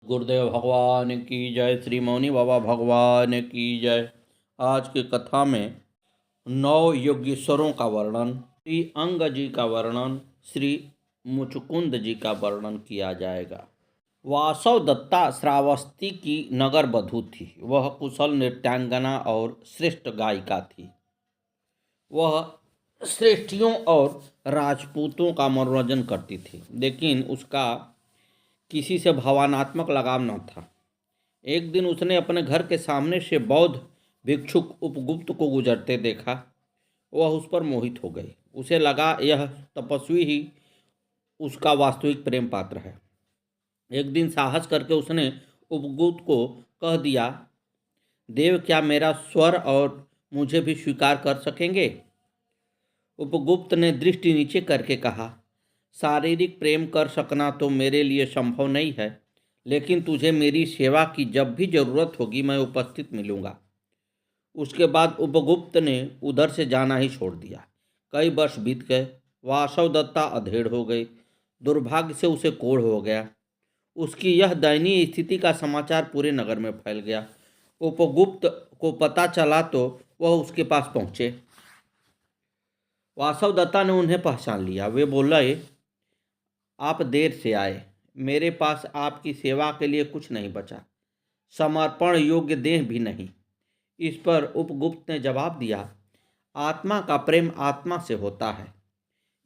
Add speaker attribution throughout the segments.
Speaker 1: गुरुदेव भगवान की जय। श्री मौनी बाबा भगवान की जय। आज की कथा में 9 योगेश्वरों का वर्णन, श्री अंग जी का वर्णन, श्री मुचकुंद जी का वर्णन किया जाएगा। वासव दत्ता श्रावस्ती की नगर बधू थी। वह कुशल नृत्यांगना और श्रेष्ठ गायिका थी। वह श्रेष्ठियों और राजपूतों का मनोरंजन करती थी, लेकिन उसका किसी से भावनात्मक लगाव न था। एक दिन उसने अपने घर के सामने से बौद्ध भिक्षुक उपगुप्त को गुजरते देखा। वह उस पर मोहित हो गई। उसे लगा यह तपस्वी ही उसका वास्तविक प्रेम पात्र है। एक दिन साहस करके उसने उपगुप्त को कह दिया, देव क्या मेरा स्वर और मुझे भी स्वीकार कर सकेंगे? उपगुप्त ने दृष्टि नीचे करके कहा, शारीरिक प्रेम कर सकना तो मेरे लिए संभव नहीं है, लेकिन तुझे मेरी सेवा की जब भी जरूरत होगी मैं उपस्थित मिलूंगा। उसके बाद उपगुप्त ने उधर से जाना ही छोड़ दिया। कई वर्ष बीत गए। वासव दत्ता अधेड़ हो गई। दुर्भाग्य से उसे कोढ़ हो गया। उसकी यह दयनीय स्थिति का समाचार पूरे नगर में फैल गया। उपगुप्त को पता चला तो वह उसके पास पहुंचे। वासव दत्ता ने उन्हें पहचान लिया। वे बोले, आप देर से आए। मेरे पास आपकी सेवा के लिए कुछ नहीं बचा, समर्पण योग्य देह भी नहीं। इस पर उपगुप्त ने जवाब दिया, आत्मा का प्रेम आत्मा से होता है।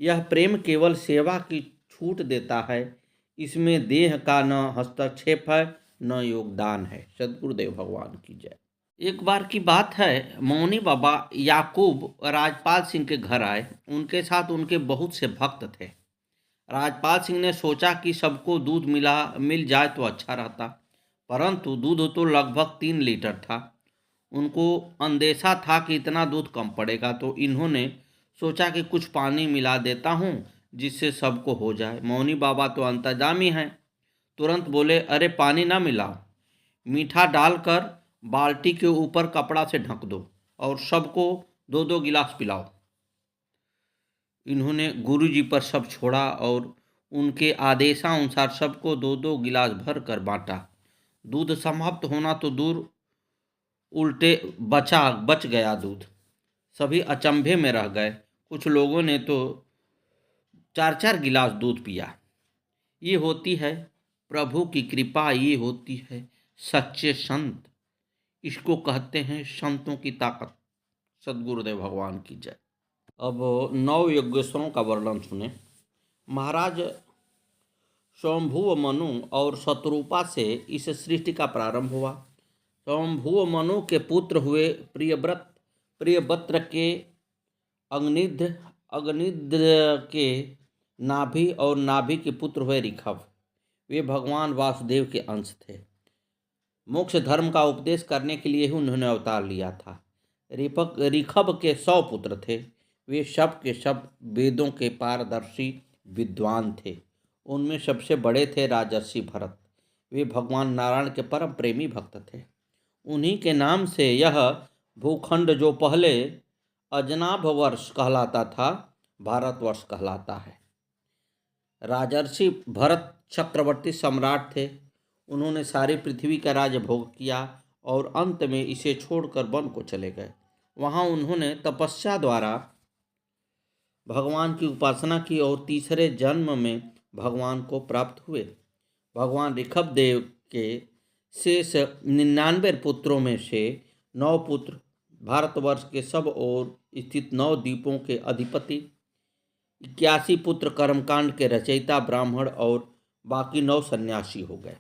Speaker 1: यह प्रेम केवल सेवा की छूट देता है। इसमें देह का न हस्तक्षेप है न योगदान है। सद्गुरुदेव भगवान की जय। एक बार की बात है, मौनी बाबा याकूब राजपाल सिंह के घर आए। उनके साथ उनके बहुत से भक्त थे। राजपाल सिंह ने सोचा कि सबको दूध मिल जाए तो अच्छा रहता, परंतु दूध तो लगभग 3 लीटर था। उनको अंदेशा था कि इतना दूध कम पड़ेगा, तो इन्होंने सोचा कि कुछ पानी मिला देता हूँ जिससे सबको हो जाए। मौनी बाबा तो अंतर्यामी हैं, तुरंत बोले, अरे पानी ना मिलाओ, मीठा डालकर बाल्टी के ऊपर कपड़ा से ढक दो और सबको 2-2 गिलास पिलाओ। इन्होंने गुरुजी पर सब छोड़ा और उनके आदेशानुसार सबको 2-2 गिलास भर कर बांटा। दूध समाप्त होना तो दूर, उल्टे बच गया दूध। सभी अचंभे में रह गए। कुछ लोगों ने तो 4-4 गिलास दूध पिया। ये होती है प्रभु की कृपा, ये होती है सच्चे संत। इसको कहते हैं संतों की ताकत। सद्गुरुदेव भगवान की जय। अब 9 योगेश्वरों का वर्णन सुने। महाराज स्वयंभुव मनु और शत्रुपा से इस सृष्टि का प्रारंभ हुआ। स्वयंभुव मनु के पुत्र हुए प्रियव्रत के अग्निध के नाभि, और नाभि के पुत्र हुए ऋषभ। वे भगवान वासुदेव के अंश थे। मोक्ष धर्म का उपदेश करने के लिए ही उन्होंने अवतार लिया था। ऋषभ के 100 पुत्र थे। वे सब के सब वेदों के पारदर्शी विद्वान थे। उनमें सबसे बड़े थे राजर्षि भरत। वे भगवान नारायण के परम प्रेमी भक्त थे। उन्हीं के नाम से यह भूखंड, जो पहले अजनाभ वर्ष कहलाता था, भारतवर्ष कहलाता है। राजर्षि भरत चक्रवर्ती सम्राट थे। उन्होंने सारी पृथ्वी का राज्य भोग किया और अंत में इसे छोड़कर वन को चले गए। वहाँ उन्होंने तपस्या द्वारा भगवान की उपासना की और तीसरे जन्म में भगवान को प्राप्त हुए। भगवान ऋषभ देव के शेष 99 पुत्रों में से 9 पुत्र भारतवर्ष के सब ओर स्थित 9 द्वीपों के अधिपति, 81 पुत्र कर्मकांड के रचयिता ब्राह्मण और बाकी 9 सन्यासी हो गए।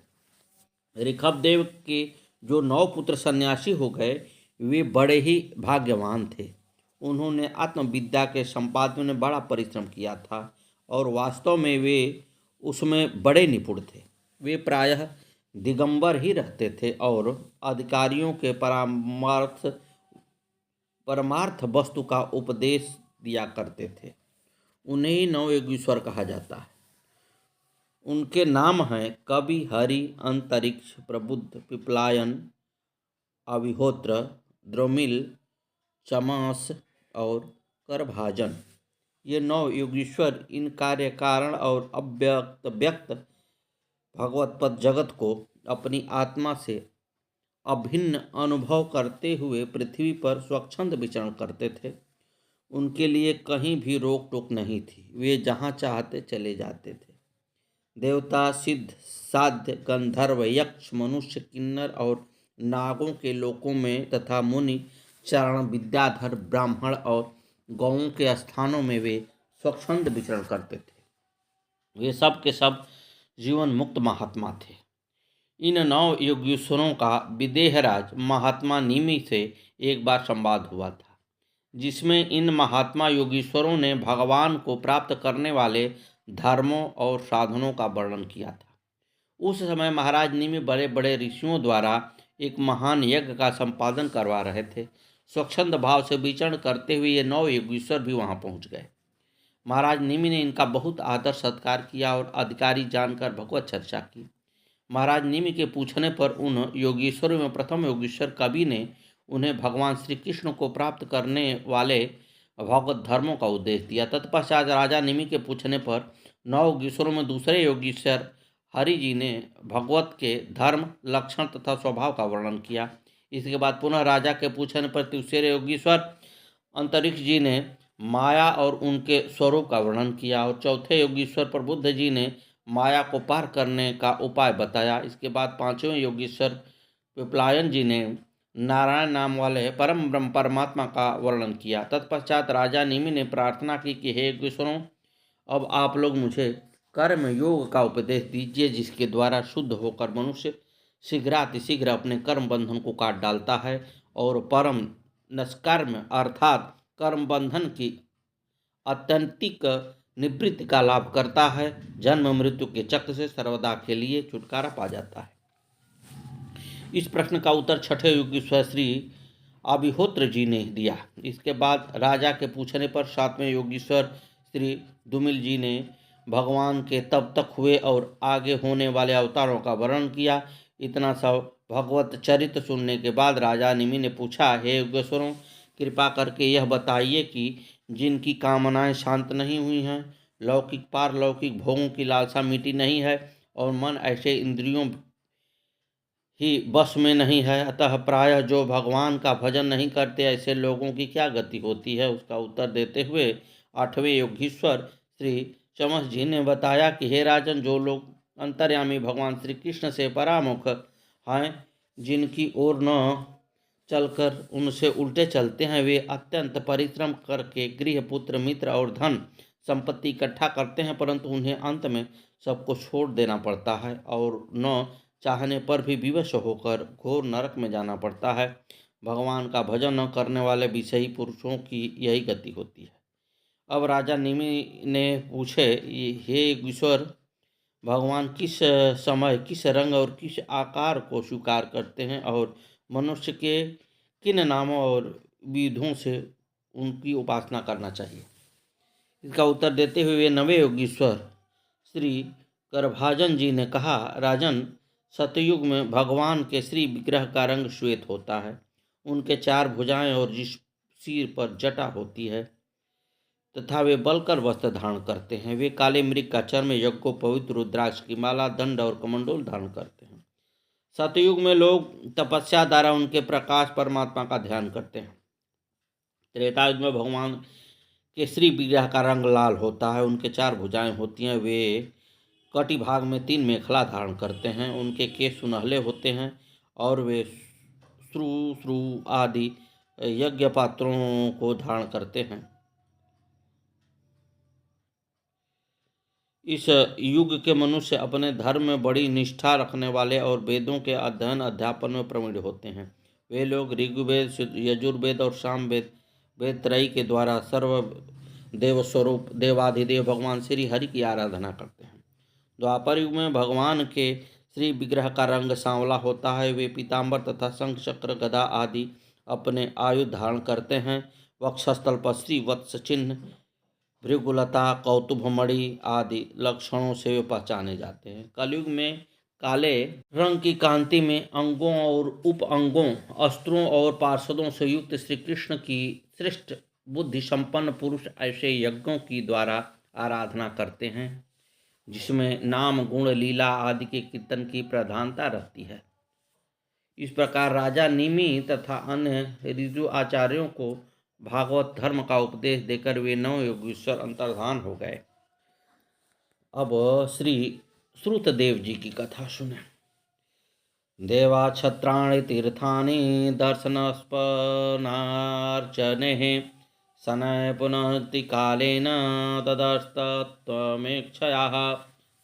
Speaker 1: ऋषभ देव के जो 9 पुत्र सन्यासी हो गए, वे बड़े ही भाग्यवान थे। उन्होंने आत्मविद्या के संपादन में बड़ा परिश्रम किया था और वास्तव में वे उसमें बड़े निपुण थे। वे प्रायः दिगंबर ही रहते थे और अधिकारियों के परमार्थ वस्तु का उपदेश दिया करते थे। उन्हें ही 9 योगेश्वर कहा जाता है। उनके नाम हैं कवि, हरि, अंतरिक्ष, प्रबुद्ध, पिपलायन, अविहोत्र, द्रोमिल, चमास और करभाजन। ये 9 योगेश्वर इन कार्य कारण और अव्यक्त व्यक्त भगवत पद जगत को अपनी आत्मा से अभिन्न अनुभव करते हुए पृथ्वी पर स्वच्छंद विचरण करते थे। उनके लिए कहीं भी रोक टोक नहीं थी, वे जहाँ चाहते चले जाते थे। देवता, सिद्ध, साध्य, गंधर्व, यक्ष, मनुष्य, किन्नर और नागों के लोकों में तथा मुनि, चारण, विद्याधर, ब्राह्मण और गौओं के स्थानों में वे स्वच्छंद विचरण करते थे। वे सब के सब जीवन मुक्त महात्मा थे। इन 9 योगीश्वरों का विदेहराज महात्मा निमि से एक बार संवाद हुआ था, जिसमें इन महात्मा योगीश्वरों ने भगवान को प्राप्त करने वाले धर्मों और साधनों का वर्णन किया था। उस समय महाराज निमि बड़े बड़े ऋषियों द्वारा एक महान यज्ञ का संपादन करवा रहे थे। स्वच्छंद भाव से विचरण करते हुए ये 9 योगीश्वर भी वहां पहुंच गए। महाराज निमि ने इनका बहुत आदर सत्कार किया और अधिकारी जानकर भगवत चर्चा की। महाराज निमि के पूछने पर उन योगीश्वरों में प्रथम योगीश्वर कवि ने उन्हें भगवान श्री कृष्ण को प्राप्त करने वाले भगवत धर्मों का उपदेश दिया। तत्पश्चात राजा निमि के पूछने पर 9 योगीश्वरों में दूसरे योगीश्वर हरि जी ने भगवत के धर्म, लक्षण तथा स्वभाव का वर्णन किया। इसके बाद पुनः राजा के पूछने पर तीसरे योगीश्वर अंतरिक्ष जी ने माया और उनके स्वरूप का वर्णन किया और चौथे योगीश्वर पर बुद्ध जी ने माया को पार करने का उपाय बताया। इसके बाद पांचवें योगीश्वर पिपलायन जी ने नारायण नाम वाले परम ब्रह्म परमात्मा का वर्णन किया। तत्पश्चात राजा निमि ने प्रार्थना की कि हे योगीश्वरों, अब आप लोग मुझे कर्म योग का उपदेश दीजिए, जिसके द्वारा शुद्ध होकर मनुष्य शीघ्रातिशीघ्र अपने कर्म बंधन को काट डालता है और परम निष्कर्म अर्थात कर्म बंधन की आत्यंतिक निवृत्ति का लाभ करता है, जन्म मृत्यु के चक्र से सर्वदा के लिए छुटकारा पा जाता है। इस प्रश्न का उत्तर छठे योगीश्वर श्री अभिहोत्र जी ने दिया। इसके बाद राजा के पूछने पर सातवें योगीश्वर श्री दुमिल जी ने भगवान के तब तक हुए और आगे होने वाले अवतारों का वर्णन किया। इतना सब भगवत चरित्र सुनने के बाद राजा निमि ने पूछा, हे योगेश्वरों, कृपा करके यह बताइए कि जिनकी कामनाएं शांत नहीं हुई हैं, लौकिक पारलौकिक भोगों की लालसा मिटी नहीं है और मन ऐसे इंद्रियों ही बस में नहीं है, अतः प्रायः जो भगवान का भजन नहीं करते ऐसे लोगों की क्या गति होती है, उसका उत्तर देते हुए आठवें योगीश्वर श्री चमस जी ने बताया कि हे राजन, जो लोग अंतर्यामी भगवान श्री कृष्ण से परामुख हैं, जिनकी ओर न चलकर उनसे उल्टे चलते हैं, वे अत्यंत परिश्रम करके गृह, पुत्र, मित्र और धन संपत्ति इकट्ठा करते हैं, परंतु उन्हें अंत में सबको छोड़ देना पड़ता है और न चाहने पर भी विवश होकर घोर नरक में जाना पड़ता है। भगवान का भजन न करने वाले विषयी पुरुषों की यही गति होती है। अब राजा निमि ने पूछे, हे ईश्वर, भगवान किस समय, किस रंग और किस आकार को स्वीकार करते हैं और मनुष्य के किन नामों और विधों से उनकी उपासना करना चाहिए? इसका उत्तर देते हुए वे नवे योगीश्वर श्री करभाजन जी ने कहा, राजन, सतयुग में भगवान के श्री विग्रह का रंग श्वेत होता है। उनके 4 भुजाएं और जिस सिर पर जटा होती है तथा वे बलकर वस्त्र धारण करते हैं। वे काले मृग का चर्म, यज्ञों, पवित्र रुद्राक्ष की माला, दंड और कमंडोल धारण करते हैं। सतयुग में लोग तपस्या द्वारा उनके प्रकाश परमात्मा का ध्यान करते हैं। त्रेता युग में भगवान के श्री विग्रह का रंग लाल होता है। उनके 4 भुजाएं होती हैं। वे कटी भाग में 3 मेखला धारण करते हैं। उनके केश सुनहले होते हैं और वे श्रू आदि यज्ञ पात्रों को धारण करते हैं। इस युग के मनुष्य अपने धर्म में बड़ी निष्ठा रखने वाले और वेदों के अध्ययन अध्यापन में प्रवीण होते हैं। वे लोग ऋग्वेद, यजुर्वेद और सामवेद वेदत्रयी के द्वारा सर्व देव स्वरूप देवाधिदेव भगवान श्री हरि की आराधना करते हैं। द्वापर युग में भगवान के श्री विग्रह का रंग सांवला होता है। वे पीताम्बर तथा शंख, चक्र, गदा आदि अपने आयुध धारण करते हैं। वक्षस्थल पर श्री वत्स चिन्ह, भृगुलता, कौतुभमणि आदि लक्षणों से वे पहचाने जाते हैं। कलयुग में काले रंग की कांति में अंगों और उप अंगों, अस्त्रों और पार्षदों से युक्त श्री कृष्ण की श्रेष्ठ बुद्धि संपन्न पुरुष ऐसे यज्ञों की द्वारा आराधना करते हैं। जिसमें नाम गुण लीला आदि के कीर्तन की प्रधानता रहती है। इस प्रकार राजा निमि तथा अन्य ऋजु आचार्यों को भागवत धर्म का उपदेश देकर वे नव योगेश्वर अंतर्धान हो गए। अब श्री श्रुतदेव जी की कथा सुने। देवा छत्राणि तीर्थानि दर्शनस्पनार्चनेः शनय पुनः कालेन तदस्तत्वमेक्षयाः।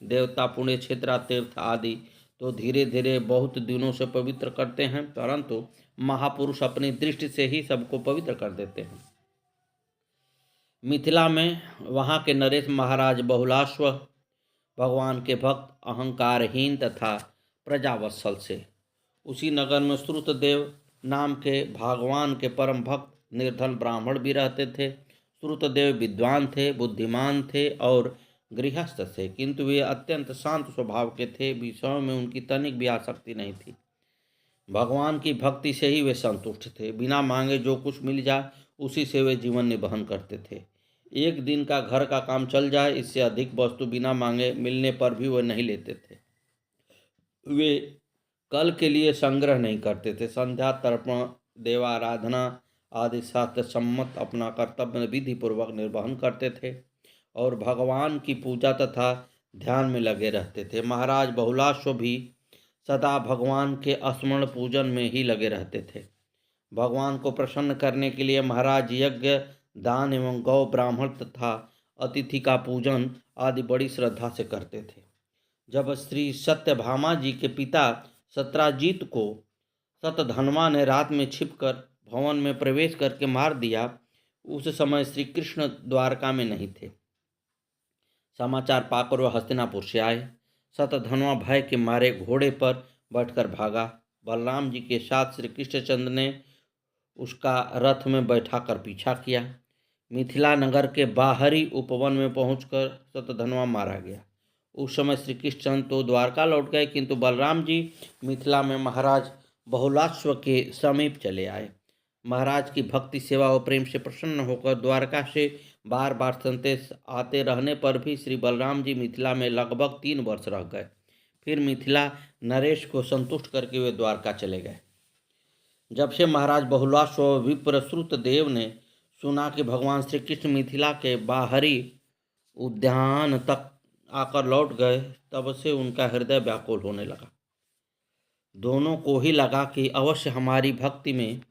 Speaker 1: देवता पुण्य क्षेत्र तीर्थ आदि तो धीरे धीरे बहुत दिनों से पवित्र करते हैं, परंतु महापुरुष अपनी दृष्टि से ही सबको पवित्र कर देते हैं। मिथिला में वहाँ के नरेश महाराज बहुलाश्व भगवान के भक्त, अहंकारहीन तथा प्रजावत्सल से। उसी नगर में श्रुतदेव नाम के भगवान के परम भक्त निर्धन ब्राह्मण भी रहते थे। श्रुतदेव विद्वान थे, बुद्धिमान थे और गृहस्थ थे, किंतु वे अत्यंत शांत स्वभाव के थे। विषयों में उनकी तनिक भी आसक्ति नहीं थी। भगवान की भक्ति से ही वे संतुष्ट थे। बिना मांगे जो कुछ मिल जाए उसी से वे जीवन निर्वहन करते थे। एक दिन का घर का काम चल जाए, इससे अधिक वस्तु बिना मांगे मिलने पर भी वे नहीं लेते थे। वे कल के लिए संग्रह नहीं करते थे। संध्या, तर्पण, देवाराधना आदि शास्त्र सम्मत अपना कर्तव्य विधि पूर्वक निर्वहन करते थे और भगवान की पूजा तथा ध्यान में लगे रहते थे। महाराज बहुलाश्व भी सदा भगवान के स्मरण पूजन में ही लगे रहते थे। भगवान को प्रसन्न करने के लिए महाराज यज्ञ, दान एवं गौ ब्राह्मण तथा अतिथि का पूजन आदि बड़ी श्रद्धा से करते थे। जब श्री सत्यभामा जी के पिता सत्राजीत को शतधन्वा ने रात में छिपकर भवन में प्रवेश करके मार दिया, उस समय श्री कृष्ण द्वारका में नहीं थे। समाचार पाकर वह हस्तिनापुर से आए। शतधन्वा भय के मारे घोड़े पर बैठकर भागा। बलराम जी के साथ श्री कृष्णचंद्र ने उसका रथ में बैठाकर पीछा किया। मिथिला नगर के बाहरी उपवन में पहुंचकर शतधन्वा मारा गया। उस समय श्री कृष्णचंद्र तो द्वारका लौट गए, किंतु बलराम जी मिथिला में महाराज बहुलाश्व के समीप चले आए। महाराज की भक्ति, सेवा और प्रेम से प्रसन्न होकर द्वारका से बार बार संदेश आते रहने पर भी श्री बलराम जी मिथिला में लगभग 3 वर्ष रह गए। फिर मिथिला नरेश को संतुष्ट करके वे द्वारका चले गए। जब से महाराज बहुलाश्व विप्र श्रुतदेव ने सुना कि भगवान श्री कृष्ण मिथिला के बाहरी उद्यान तक आकर लौट गए, तब से उनका हृदय व्याकुल होने लगा। दोनों को ही लगा कि अवश्य हमारी भक्ति में,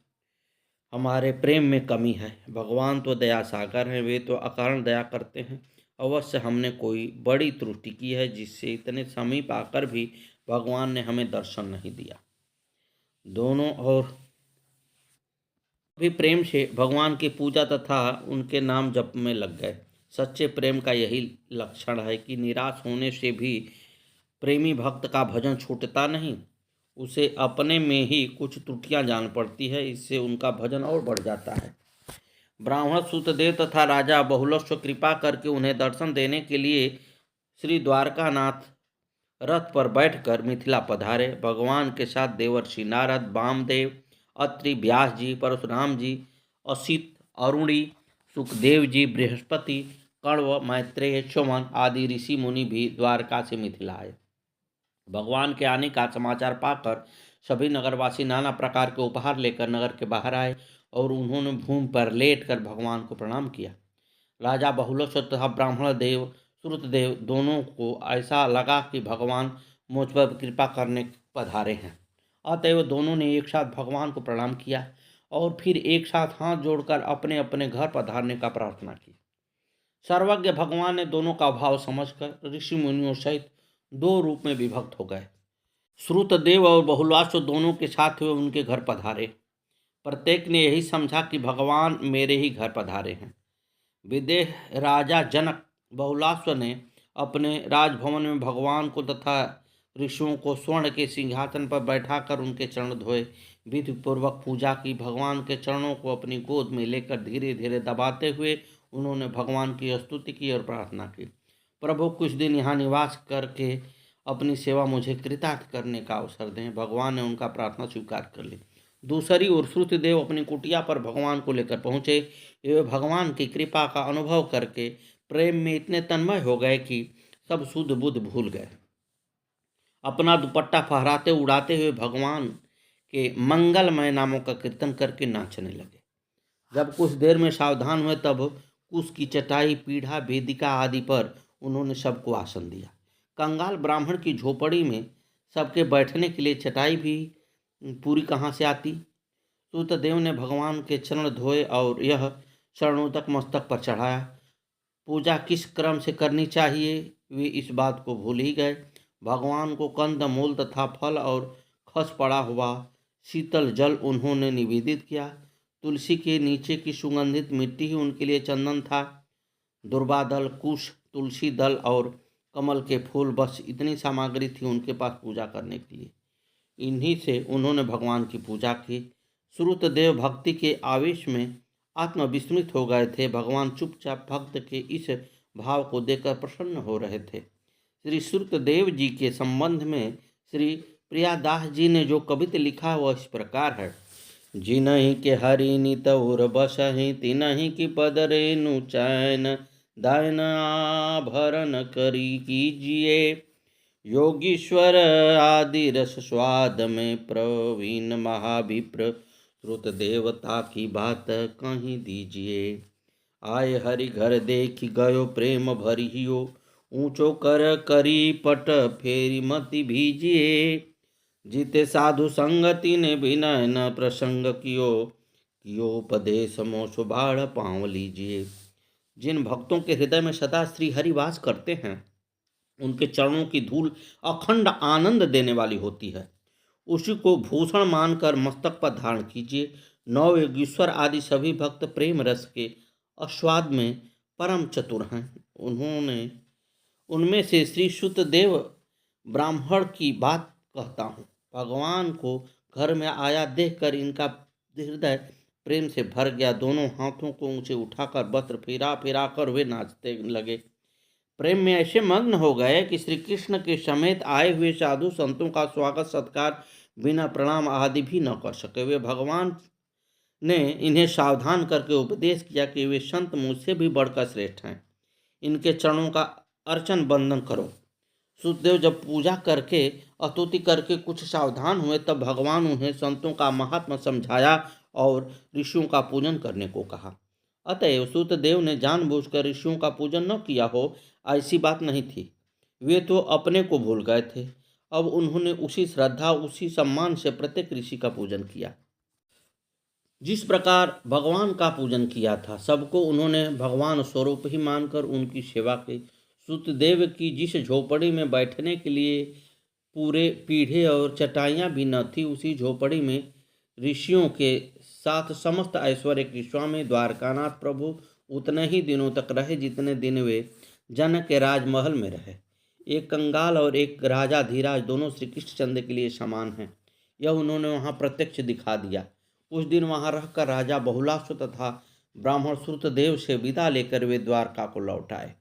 Speaker 1: हमारे प्रेम में कमी है। भगवान तो दया सागर हैं, वे तो अकारण दया करते हैं। अवश्य हमने कोई बड़ी त्रुटि की है, जिससे इतने समीप आकर भी भगवान ने हमें दर्शन नहीं दिया। दोनों और भी प्रेम से भगवान की पूजा तथा उनके नाम जप में लग गए। सच्चे प्रेम का यही लक्षण है कि निराश होने से भी प्रेमी भक्त का भजन छूटता नहीं, उसे अपने में ही कुछ त्रुटियां जान पड़ती है, इससे उनका भजन और बढ़ जाता है। ब्राह्मण श्रुतदेव तथा राजा बहुलाश्व कृपा करके उन्हें दर्शन देने के लिए श्री द्वारकानाथ रथ पर बैठकर मिथिला पधारे। भगवान के साथ देवर्षि नारद, वामदेव, अत्रि, व्यास जी, परशुराम जी, असित, अरुणी, सुखदेव जी, बृहस्पति, कण्व, मैत्रेय, च्यवन आदि ऋषि मुनि भी द्वारका से मिथिला आए। भगवान के आने का समाचार पाकर सभी नगरवासी नाना प्रकार के उपहार लेकर नगर के बाहर आए और उन्होंने भूमि पर लेटकर भगवान को प्रणाम किया। राजा बहुलाश्व तथा ब्राह्मण देव श्रुतदेव दोनों को ऐसा लगा कि भगवान मुझ पर कृपा करने पधारे हैं। अतएव दोनों ने एक साथ भगवान को प्रणाम किया और फिर एक साथ हाथ जोड़कर अपने अपने घर पधारने का प्रार्थना की। सर्वज्ञ भगवान ने दोनों का भाव समझकर ऋषि मुनियों सहित 2 रूप में विभक्त हो गए। श्रुतदेव और बहुलाश्व दोनों के साथ वे उनके घर पधारे। प्रत्येक ने यही समझा कि भगवान मेरे ही घर पधारे हैं। विदेह राजा जनक बहुलाश्व ने अपने राजभवन में भगवान को तथा ऋषियों को स्वर्ण के सिंहासन पर बैठाकर उनके चरण धोए, विधि पूर्वक पूजा की। भगवान के चरणों को अपनी गोद में लेकर धीरे धीरे दबाते हुए उन्होंने भगवान की स्तुति की और प्रार्थना की। प्रभु, कुछ दिन यहाँ निवास करके अपनी सेवा मुझे कृतार्थ करने का अवसर दें। भगवान ने उनका प्रार्थना स्वीकार कर ली। दूसरी ओर श्रुतदेव अपनी कुटिया पर भगवान को लेकर पहुँचे। वे भगवान की कृपा का अनुभव करके प्रेम में इतने तन्मय हो गए कि सब शुद्ध बुद्ध भूल गए। अपना दुपट्टा फहराते उड़ाते हुए भगवान के मंगलमय नामों का कीर्तन करके नाचने लगे। जब कुछ देर में सावधान हुए तब कुश की चटाई, पीढ़ा, वेदिका आदि पर उन्होंने सबको आसन दिया। कंगाल ब्राह्मण की झोपड़ी में सबके बैठने के लिए चटाई भी पूरी कहाँ से आती। सूतदेव ने भगवान के चरण धोए और यह चरणों तक मस्तक पर चढ़ाया। पूजा किस क्रम से करनी चाहिए वे इस बात को भूल ही गए। भगवान को कंद मूल तथा फल और खस पड़ा हुआ शीतल जल उन्होंने निवेदित किया। तुलसी के नीचे की सुगंधित मिट्टी ही उनके लिए चंदन था। दुर्वादल, कुश, तुलसी दल और कमल के फूल, बस इतनी सामग्री थी उनके पास पूजा करने के लिए। इन्हीं से उन्होंने भगवान की पूजा की। श्रुतदेव भक्ति के आवेश में आत्मविस्मृत हो गए थे। भगवान चुपचाप भक्त के इस भाव को देखकर प्रसन्न हो रहे थे। श्री श्रुतदेव जी के संबंध में श्री प्रियादास जी ने जो कविता लिखा वह इस प्रकार है। जिनहि के हरि नित उर बसहि, तिनहि की पद रेणु चैन, दायन आभरण करी कीजिए, योगीश्वर आदि रस स्वाद में प्रवीण महाविप्र, श्रुत देवता की बात कहीं दीजिए। आए हरि घर देखी गयो प्रेम भरियो, ऊंचो कर करी पट फेरी मति भीजिए, जीते साधु संगति ने विनय न प्रसंग कियो उपदेश मोक्ष बाढ़ पाँव लीजिए। जिन भक्तों के हृदय में सदा श्री हरि वास करते हैं उनके चरणों की धूल अखंड आनंद देने वाली होती है। उसी को भूषण मानकर मस्तक पर धारण कीजिए। नौ योगीश्वर आदि सभी भक्त प्रेम रस के आस्वाद में परम चतुर हैं। उनमें से श्री शुतदेव ब्राह्मण की बात कहता हूँ। भगवान को घर में आया देखकर इनका हृदय प्रेम से भर गया। दोनों हाथों को ऊंचे उठाकर वस्त्र फिरा फिरा कर वे नाचते लगे। प्रेम में ऐसे मग्न हो गए कि श्री कृष्ण के समेत आए हुए साधु संतों का स्वागत सत्कार बिना प्रणाम आदि भी न कर सके। वे भगवान ने इन्हें सावधान करके उपदेश किया कि वे संत मुझसे भी बढ़कर श्रेष्ठ हैं, इनके चरणों का अर्चन बंदन करो। सुखदेव जब पूजा करके स्तुति करके कुछ सावधान हुए तब भगवान उन्हें संतों का महात्मा समझाया और ऋषियों का पूजन करने को कहा। अतएव सूतदेव ने जानबूझकर ऋषियों का पूजन न किया हो ऐसी बात नहीं थी। वे तो अपने को भूल गए थे। अब उन्होंने उसी श्रद्धा उसी सम्मान से प्रत्येक ऋषि का पूजन किया जिस प्रकार भगवान का पूजन किया था। सबको उन्होंने भगवान स्वरूप ही मानकर उनकी सेवा की। सूतदेव की जिस झोपड़ी में बैठने के लिए पूरे पीढ़े और चटाइयाँ भी न थी, उसी झोपड़ी में ऋषियों के साथ समस्त ऐश्वर्य के स्वामी द्वारकानाथ प्रभु उतने ही दिनों तक रहे जितने दिन वे जनक के राजमहल में रहे। एक कंगाल और एक राजा धीराज दोनों श्री कृष्णचंद्र के लिए समान हैं। यह उन्होंने वहाँ प्रत्यक्ष दिखा दिया। कुछ दिन वहाँ रहकर राजा बहुलास्व तथा ब्राह्मण श्रुतदेव से विदा लेकर वे द्वारका को लौट आए।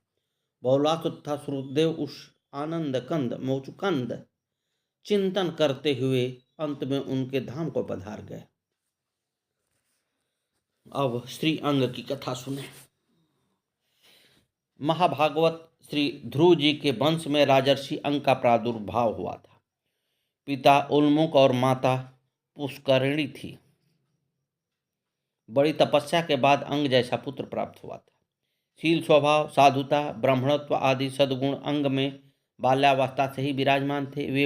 Speaker 1: बहुलास्व तथा श्रुतदेव उस आनंद कंद मोचुकंद चिंतन करते हुए अंत में उनके धाम को पधार गए। अब श्री अंग की कथा सुने। महाभागवत श्री ध्रुव जी के वंश में राजर्षि अंग का प्रादुर्भाव हुआ था। पिता उल्मुख और माता पुष्करिणी थी। बड़ी तपस्या के बाद अंग जैसा पुत्र प्राप्त हुआ था। शील, स्वभाव, साधुता, ब्राह्मणत्व आदि सद्गुण अंग में बाल्यावस्था से ही विराजमान थे।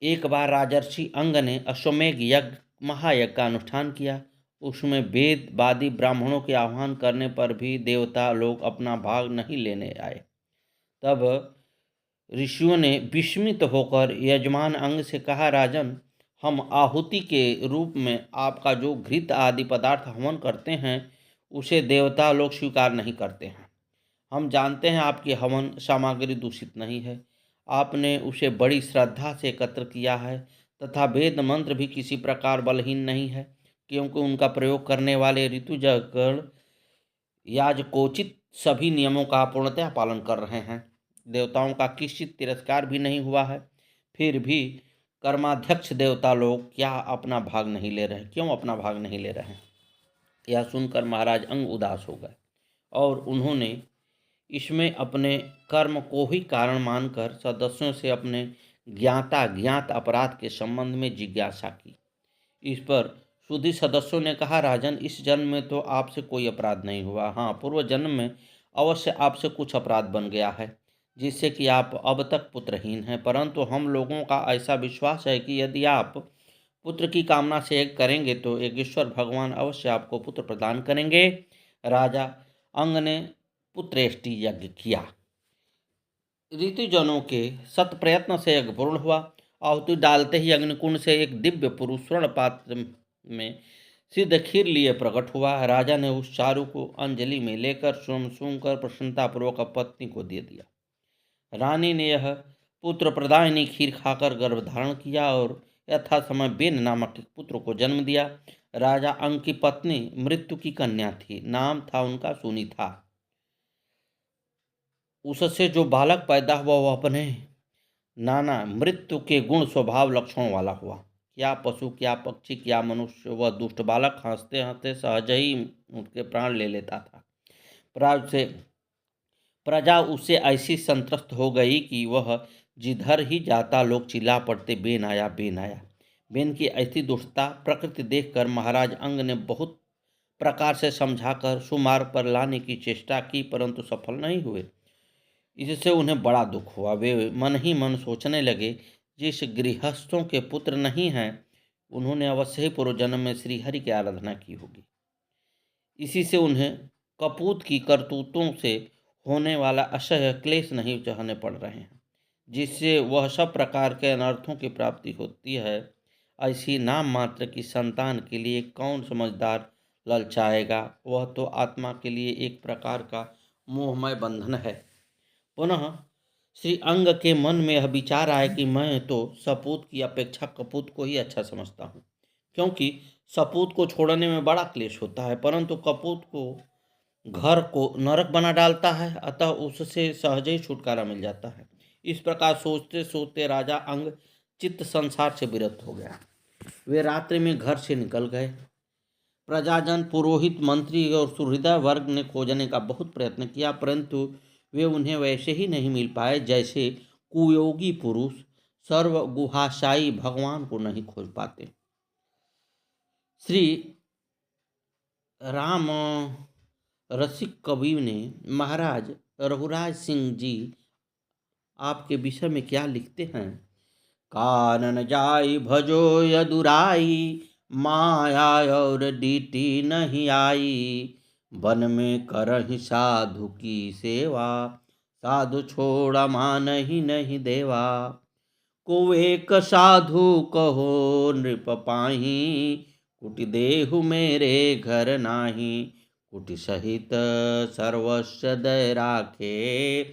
Speaker 1: एक बार राजर्षि अंग ने अश्वमेघ यज्ञ महायज्ञ का अनुष्ठान किया। उसमें वेदवादी ब्राह्मणों के आह्वान करने पर भी देवता लोग अपना भाग नहीं लेने आए। तब ऋषियों ने विस्मित होकर यजमान अंग से कहा, राजन, हम आहुति के रूप में आपका जो घृत आदि पदार्थ हवन करते हैं उसे देवता लोग स्वीकार नहीं करते हैं। हम जानते हैं आपकी हवन सामग्री दूषित नहीं है। आपने उसे बड़ी श्रद्धा से एकत्र किया है तथा वेद मंत्र भी किसी प्रकार बलहीन नहीं है, क्योंकि उनका प्रयोग करने वाले ऋतुजगण याजकोचित सभी नियमों का पूर्णतः पालन कर रहे हैं। देवताओं का किंचित तिरस्कार भी नहीं हुआ है। फिर भी कर्माध्यक्ष देवता लोग क्यों अपना भाग नहीं ले रहे हैं? यह सुनकर महाराज अंग उदास हो गए और उन्होंने इसमें अपने कर्म को ही कारण मानकर सदस्यों से अपने ज्ञात अपराध के संबंध में जिज्ञासा की। इस पर सुधी सदस्यों ने कहा, राजन, इस जन्म में तो आपसे कोई अपराध नहीं हुआ। हाँ, पूर्व जन्म में अवश्य आपसे कुछ अपराध बन गया है, जिससे कि आप अब तक पुत्रहीन हैं। परंतु हम लोगों का ऐसा विश्वास है कि यदि आप पुत्र की कामना से यज्ञ करेंगे तो यज्ञेश्वर भगवान अवश्य आपको पुत्र प्रदान करेंगे। राजा अंग ने पुत्रेष्टि यज्ञ किया। ऋतुजनों के सत प्रयत्न से यज्ञ पूर्ण हुआ। आहुति डालते ही अग्निकुंड से एक दिव्य पुरुष स्वर्ण पात्र में सिद्ध खीर लिए प्रकट हुआ। राजा ने उस चारु को अंजलि में लेकर स्वयं सूंघकर प्रसन्नतापूर्वक पत्नी को दे दिया। रानी ने यह पुत्र प्रदायिनी खीर खाकर गर्भ धारण किया और यथा समय बेन नामक एक पुत्र को जन्म दिया। राजा अंग की पत्नी मृत्यु की कन्या थी। नाम था उनका सुनीता। उससे जो बालक पैदा हुआ वह अपने नाना मृत्यु के गुण स्वभाव लक्षणों वाला हुआ। क्या पशु, क्या पक्षी, क्या मनुष्य, वह दुष्ट बालक हंसते हंसते सहज ही उनके प्राण ले लेता था। प्रजा उससे ऐसी संत्रस्त हो गई कि वह जिधर ही जाता लोग चिल्ला पड़ते, बेन आया, बेन आया। बेन की ऐसी दुष्टता प्रकृति देखकर महाराज अंग ने बहुत प्रकार से समझाकर सुमार्ग पर लाने की चेष्टा की, परंतु सफल नहीं हुए। इससे उन्हें बड़ा दुख हुआ। वे मन ही मन सोचने लगे, जिस गृहस्थों के पुत्र नहीं हैं उन्होंने अवश्य ही पूर्व जन्म में श्री हरि की आराधना की होगी। इसी से उन्हें कपूत की करतूतों से होने वाला असह्य क्लेश नहीं सहने पड़ रहे हैं, जिससे वह सब प्रकार के अनर्थों की प्राप्ति होती है। ऐसी नाम मात्र की संतान के लिए कौन समझदार ललचाएगा? वह तो आत्मा के लिए एक प्रकार का मोहमय बंधन है। पुनः श्री अंग के मन में यह विचार आया कि मैं तो सपूत की अपेक्षा कपूत को ही अच्छा समझता हूँ, क्योंकि सपूत को छोड़ने में बड़ा क्लेश होता है, परंतु कपूत को घर को नरक बना डालता है, अतः उससे सहज ही छुटकारा मिल जाता है। इस प्रकार सोचते सोचते राजा अंग चित्त संसार से विरक्त हो गया। वे रात्रि में घर से निकल गए। प्रजाजन, पुरोहित, मंत्री और सुहृदय वर्ग ने खोजने का बहुत प्रयत्न किया, परंतु वे उन्हें वैसे ही नहीं मिल पाए जैसे कुयोगी पुरुष सर्वगुहाशायी भगवान को नहीं खोज पाते। श्री राम रसिक कवि ने महाराज रघुराज सिंह जी आपके विषय में क्या लिखते हैं? कानन जाई भजो यदुराई, माया और डीटी नहीं आई। वन में करहि साधु की सेवा, साधु छोड़ा मान ही नहीं देवा। को एक साधु कहो नृप पाही, कुटि देहु मेरे घर नाही। कुटि सहित सर्वस्व दय राखे,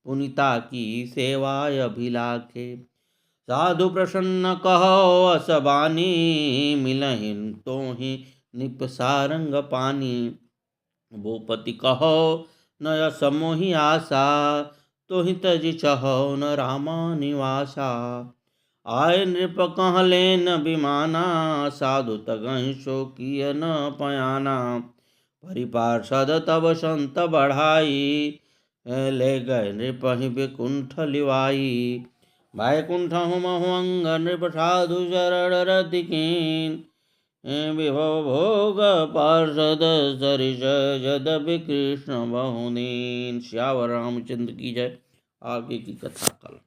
Speaker 1: पुनिता की सेवा अभिलाखे। साधु प्रसन्न कहो असबानी, मिलहिन तो ही निप सारंग पानी। भूपति कहो नय समोहि आशा, तो ही तजि चहो न रामा निवासा। आय नृप कह लेन विमाना, साधु तगहि सो किय न पयाना। परिपार्षद तब संत बढ़ाई, ले गए नृप ही विकुंठ लिवाई। वैकुंठ हुमहु अंग नृप साधु शरण रति कीन। विभव भोग पार्षद सरिष, यद्यपि कृष्ण बहुदीन। श्यावर रामचंद्र की जय। आगे की कथा कल।